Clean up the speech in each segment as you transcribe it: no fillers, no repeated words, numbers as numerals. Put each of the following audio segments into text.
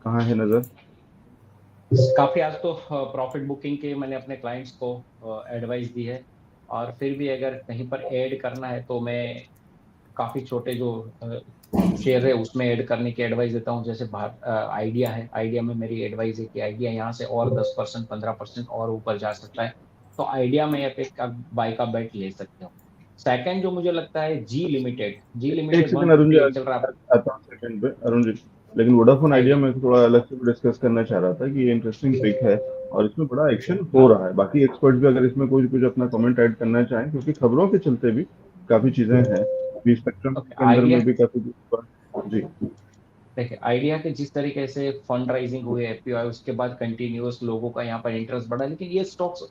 कहाँ है नजर? काफी आज तो प्रॉफिट बुकिंग के मैंने अपने क्लाइंट्स को एडवाइस दी है, और फिर भी अगर कहीं पर ऐड करना है तो मैं काफी छोटे जो शेयर है उसमें ऐड करने की एडवाइस देता हूँ। जैसे आइडिया है, आइडिया में मेरी एडवाइस है कि आइडिया यहाँ से और 10% 15% और ऊपर जा सकता है, तो आइडिया में आप एक बाय का बेट ले सकते हो। सेकंड जो मुझे लगता है, जी लिमिटेड, जी एक लिमिटेड सेकंड अरुण जी, 158 चल रहा है। आता हूँ सेकंड पे अरुण जी। लेकिन वोडाफोन आइडिया आइडिया, में थोड़ा अलग से डिस्कस करना चाह रहा था कि ये इंटरेस्टिंग पिक है और इसमें बड़ा एक्शन हो रहा है। बाकी एक्सपर्ट भी अगर इसमें कोई कुछ अपना कमेंट ऐड करना चाहें, क्योंकि खबरों के चलते भी काफी चीजें हैं, अभी स्पेक्ट्रम ओके के अंदर आइडिया, में भी काफी जी। देखिए आइडिया के जिस तरीके से फंड राइजिंग हुई, एफपीओ उसके बाद कंटिन्यूअस लोगों का यहाँ पर इंटरेस्ट बढ़ा, लेकिन ये स्टॉक्स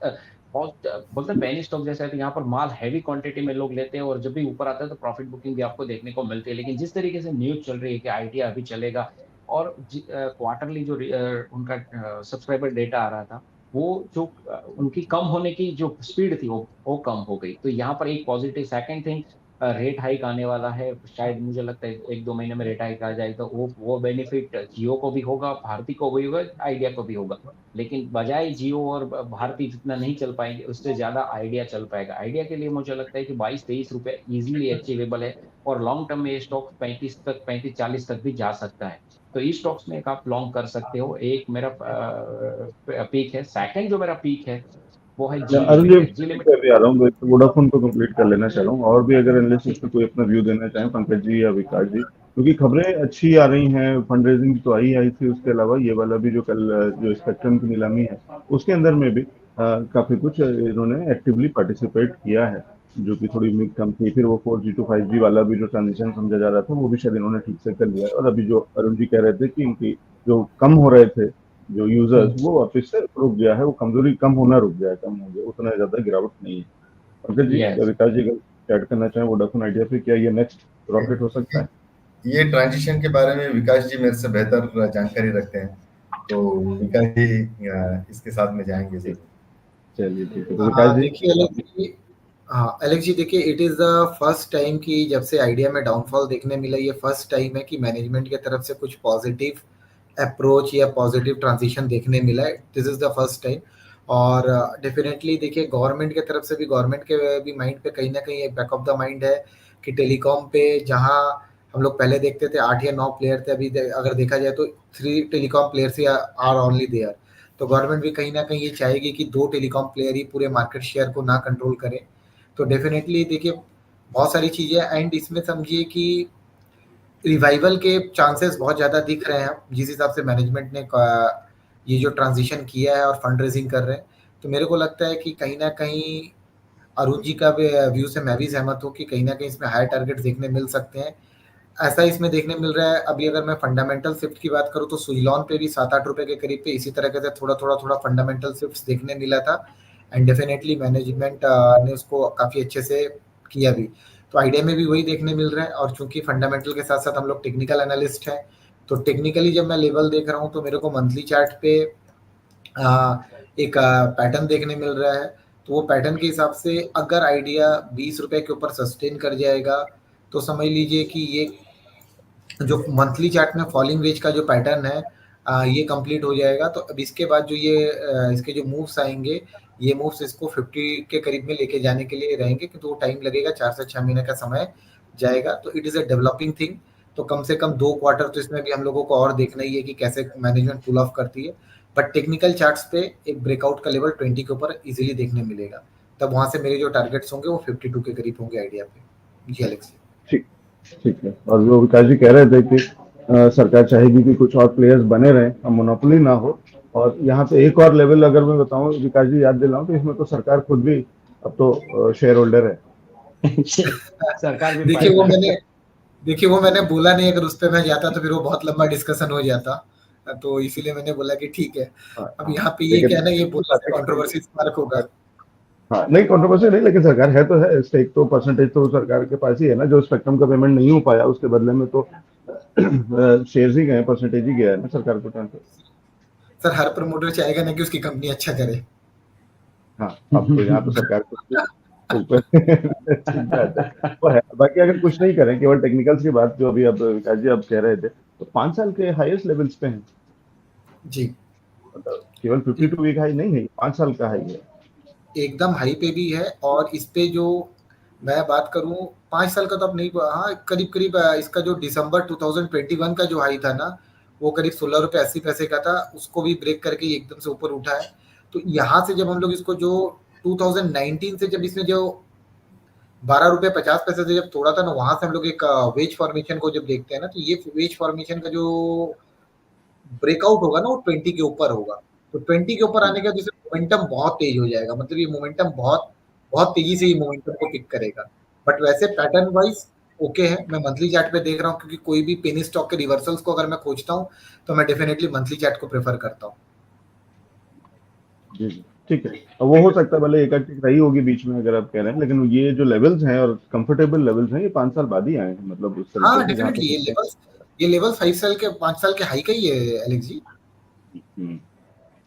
बहुत बोलते हैं पैनी स्टॉक जैसा है, तो यहाँ पर माल हैवी क्वांटिटी में लोग लेते हैं और जब भी ऊपर आता है तो प्रॉफिट बुकिंग भी आपको देखने को मिलती है। लेकिन जिस तरीके से न्यूज चल रही है कि आइडिया अभी चलेगा, और क्वार्टरली जो उनका सब्सक्राइबर डेटा आ रहा था, वो जो उनकी कम होने की जो स्पीड थी वो कम हो गई, तो यहाँ पर एक positive. Second thing, rate hike आने वाला है, शायद मुझे लगता है 1-2 महीने में रेट हाइक आ जाए, तो वो बेनिफिट जियो को भी होगा, भारती को भी होगा, आइडिया को भी होगा। लेकिन बजाय जियो और भारती जितना नहीं चल पाएंगे, उससे ज्यादा आइडिया चल पाएगा। आइडिया के लिए मुझे लगता है कि 22-23 रुपए इजीली अचीवेबल है, और लॉन्ग टर्म में ये स्टॉक 35 तक, 35-40 तक भी जा सकता है। तो इस स्टॉक्स में एक आप लॉन्ग कर सकते हो। एक मेरा पीक है। सेकंड जो मेरा पीक है वो है मैं जी अरुण जी लिमिटेड। जी पे लिमिटेड, अभी आ रहा हूँ, तो वोडाफोन को कंप्लीट कर लेना चाह रहा हूँ, और भी अगर एनालिस्ट इस पे कोई अपना व्यू देना चाहें, पंकज जी या विकास जी, क्योंकि खबरें अच्छी आ रही हैं। फंड रेजिंग तो आई थी, उसके अलावा ये वाला भी जो कल जो स्पेक्ट्रम की नीलामी है उसके अंदर में भी काफी कुछ इन्होंने एक्टिवली पार्टिसिपेट किया है, जो कि थोड़ी उम्मीद कम थी। फिर वो 4G to 5G वाला भी जो ट्रांजिशन समझा जा रहा था वो भी शायद इन्होंने ठीक से कर लिया है। और अभी जो अरुण जी कह रहे थे कि इनकी जो कम हो रहे थे जो यूजर्स, वो वापस से रुक गया है, वो कमजोरी कम होना रुक गया है, कम हो गया, उतना ज्यादा गिरावट नहीं है। पंकज जी या यस। विकास जी अगर ऐड करना चाहें वोडाफोन आइडिया पे, क्या ये नेक्स्ट रॉकेट हो सकता है? ये ट्रांजिशन के बारे में विकास जी मेरे से बेहतर जानकारी रखते हैं, तो विकास जी इसके साथ में जाएंगे ठीक, जरूर। चलिए ठीक है, तो विकास जी देखिए आप एलेक्स जी, हाँ एलेक्स जी देखिए, it is the first time कि जब से आइडिया में डाउनफॉल देखने मिला, ये फर्स्ट टाइम है कि मैनेजमेंट की तरफ से कुछ पॉजिटिव अप्रोच या पॉजिटिव ट्रांजिशन देखने मिला है। This is the first time. और डेफिनेटली देखिए, गवर्नमेंट की तरफ से भी, गवर्नमेंट के भी माइंड पे कहीं ना कहीं एक बैक ऑफ द माइंड है कि टेलीकॉम पे जहाँ हम लोग पहले देखते थे 8 या 9 प्लेयर थे, अभी अगर देखा जाए तो 3 telecom players are only there. तो गवर्नमेंट भी कहीं न कहीं ये चाहेगी कि 2 टेलीकॉम प्लेयर ही पूरे मार्केट शेयर को ना कंट्रोल करें। तो डेफ़िनेटली देखिए, बहुत सारी चीज़ें एंड इसमें समझिए कि रिवाइवल के चांसेस बहुत ज़्यादा दिख रहे हैं, जिस हिसाब से मैनेजमेंट ने ये जो ट्रांज़िशन किया है और फंड रेज़िंग कर रहे हैं। तो मेरे को लगता है कि कहीं न कहीं अरुण जी का भी व्यू से मैं भी सहमत हूँ कि कहीं न कहीं इसमें हायर टारगेट्स देखने मिल सकते हैं। ऐसा इसमें देखने मिल रहा है। अभी अगर मैं फंडामेंटल शिफ्ट की बात करूँ तो सुइलॉन पे भी 7-8 रुपए के करीब पे इसी तरह से थोड़ा फंडामेंटल शिफ्ट देखने मिला था, एंड डेफिनेटली मैनेजमेंट ने उसको काफ़ी अच्छे से किया भी। तो आइडिया में भी वही देखने मिल रहा है, और चूंकि फंडामेंटल के साथ साथ हम लोग टेक्निकल एनालिस्ट हैं, तो टेक्निकली जब मैं लेवल देख रहा हूँ तो मेरे को मंथली चार्ट पे एक पैटर्न देखने मिल रहा है। तो वो पैटर्न के हिसाब से अगर आइडिया 20 रुपए के ऊपर सस्टेन कर जाएगा तो समझ लीजिए कि ये जो मंथली चार्ट में फॉलिंग वेज का जो पैटर्न है, ये कंप्लीट हो जाएगा। तो अब इसके बाद जो इसके जो मूव्स आएंगे, ये मूव्स इसको 50 के करीब में लेके जाने के लिए रहेंगे, कि तो टाइम लगेगा, 4 से 6 महीने का समय जाएगा। तो it is a developing thing. तो कम से कम 2 क्वार्टर तो इसमें भी हम लोगों को और देखना ही है कि कैसे मैनेजमेंट पुल ऑफ करती है। बट टेक्निकल चार्ट्स पे एक ब्रेकआउट का लेवल 20 के ऊपर इजीली देखने मिलेगा। तब वहां से मेरे जो टारगेट्स होंगे वो 52 के करीब होंगे आइडिया पे। जी एलेक्स। ठीक, ठीक है। और जो विकास जी कह रहे थे कि सरकार चाहेगी कि कुछ और प्लेयर्स बने रहें, अब मोनोपोली ना हो। और यहाँ पे एक और लेवल अगर मैं बताऊं विकास जी, याद दिलाऊं, तो इसमें तो सरकार खुद भी अब तो शेयर होल्डर है। सरकार भी देखिए वो पार्टनर। मैंने देखिए वो मैंने बोला नहीं, अगर उस पे मैं जाता तो फिर वो बहुत लंबा डिस्कशन हो जाता। तो इसीलिए मैंने बोला कि ठीक है। हाँ, अब यहाँ पे ये लेकिन क्या है ना, ये इस बोलने बात से है कि कंट्रोवर्सी स्पार्क होगा। हाँ, नहीं कंट्रोवर्सी नहीं, लेकिन सरकार है तो है, स्टेक तो परसेंटेज तो सरकार के पास ही है ना। जो स्पेक्ट्रम का पेमेंट नहीं हो पाया उसके बदले में तो शेयर्स ही गए, परसेंटेज ही गया है ना सरकार को ट्रांसफर। सर हर प्रमोटर चाहेगा ना कि उसकी कंपनी अच्छा करे। हाँ, अब तो यहाँ तो सरकार के ऊपर ठीक बात है, वो है। बाकी अगर कुछ नहीं करें, केवल टेक्निकल्स की बात जो अभी अब विकास जी आप कह रहे थे, तो 5 साल के हाईएस्ट लेवल्स पे हैं। जी मतलब केवल 52 वीक हाई नहीं है, 5 साल का हाई है। एकदम हाई पे भी है। और इस पे जो मैं बात करूं 5 साल का तो अब नहीं, हाँ करीब करीब इसका जो दिसंबर 2021 का जो हाई था ना, वो करीब 16 रुपये 80 पैसे का था, उसको भी ब्रेक करके ये एकदम से ऊपर उठा है। तो यहाँ से जब हम लोग इसको जो 2019 से जब इसमें जो 12 रुपये 50 पैसे से जब तोड़ा था ना, वहां से हम लोग एक वेज फॉर्मेशन को जब देखते हैं ना, तो ये वेज फॉर्मेशन का जो ब्रेकआउट होगा ना वो 20 के ऊपर होगा। तो 20 के ऊपर आने के बाद जैसे मोमेंटम बहुत तेज हो जाएगा, मतलब ये मोमेंटम बहुत बहुत तेजी से ये मोमेंटम को पिक करेगा। बट वैसे पैटर्न वाइज ओके है। मैं मंथली चार्ट पे देख रहा हूँ, क्योंकि कोई भी पेनी स्टॉक के रिवर्सल्स को अगर मैं खोजता हूँ तो मैं डेफिनेटली मंथली चार्ट को प्रेफर करता हूँ। जी, जी, ठीक है। अब वो हो सकता है भले एक आध टिक रही होगी बीच में अगर आप कह रहे हैं, लेकिन ये जो लेवल्स हैं और कंफर्टेबल लेवल्स हैं, ये 5 साल बाद ही आए हैं, मतलब उस तरीके हाँ से जहाँ पे डेफिनेटली सस्टेन। ये लेवल 5 साल के हाई का ही है एलेक्स जी।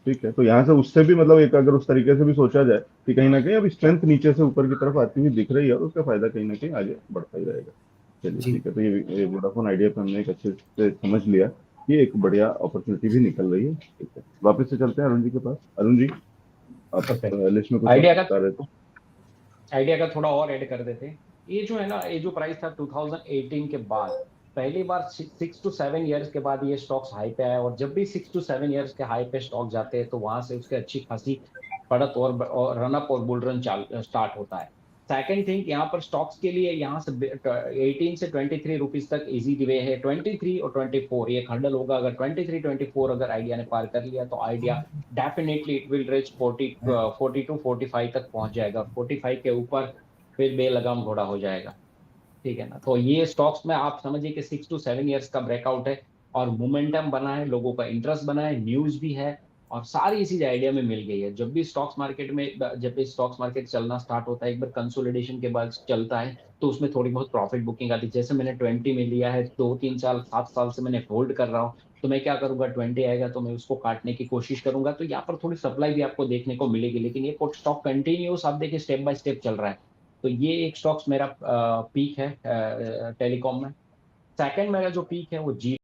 ठीक है, तो यहाँ से उससे भी मतलब एक अगर उस तरीके से भी सोचा जाए कि कहीं ना कहीं अब स्ट्रेंथ नीचे से ऊपर की तरफ आती हुई दिख रही है, और उसका फायदा कहीं ना कहीं आगे बढ़ता ही रहेगा। चलिए जी ठीक है, तो ये वोडाफोन आइडिया पे हमने एक अच्छे से समझ लिया कि एक बढ़िया अपॉर्चुनिटी भी निकल रही है। ठीक है, वापस से चलते हैं अरुण जी के पास। अरुण जी, आप लिस्ट में कुछ और आइडिया बता रहे थे। का थोड़ा और ऐड कर देते हैं। ये जो है ना, ये जो प्राइस था 2018 के बाद, पहली बार 6 to 7 ईयर्स के बाद ये स्टॉक्स हाई पे आए, और जब भी 6 to 7 ईयर्स के हाई पे स्टॉक जाते हैं तो वहां से उसके अच्छी खासी बढ़त और रन अप और बुल रन स्टार्ट होता है। सेकंड थिंग, यहाँ पर स्टॉक्स के लिए यहाँ से 18 से 23 रुपीज तक इजी वे है। 23 और 24 ये हर्डल होगा। अगर 23-24 अगर आइडिया ने पार कर लिया तो idea definitely it will reach 40 to 45 तक पहुंच जाएगा। 45 के ऊपर फिर बेलगाम घोड़ा हो जाएगा। ठीक है ना, तो ये स्टॉक्स में आप समझिए कि 6 to 7 ईयर्स का ब्रेकआउट है, और मोमेंटम बना है, लोगों का इंटरेस्ट बना है, न्यूज भी है, और सारी चीज आइडिया में मिल गई है। जब भी स्टॉक्स मार्केट चलना स्टार्ट होता है, एक बार कंसोलिडेशन के बाद चलता है, तो उसमें थोड़ी बहुत प्रॉफिट बुकिंग आती है। जैसे मैंने 20 में लिया है, 2-3 साल 7 साल से मैंने होल्ड कर रहा हूँ, तो मैं क्या करूंगा, 20 आएगा तो मैं उसको काटने की कोशिश करूंगा। तो यहाँ पर थोड़ी सप्लाई भी आपको देखने को मिलेगी, लेकिन ये स्टॉक कंटिन्यूस आप देखिए स्टेप बाय स्टेप चल रहा है। तो ये एक स्टॉक्स मेरा पीक है टेलीकॉम में। सेकंड मेरा जो पीक है वो जी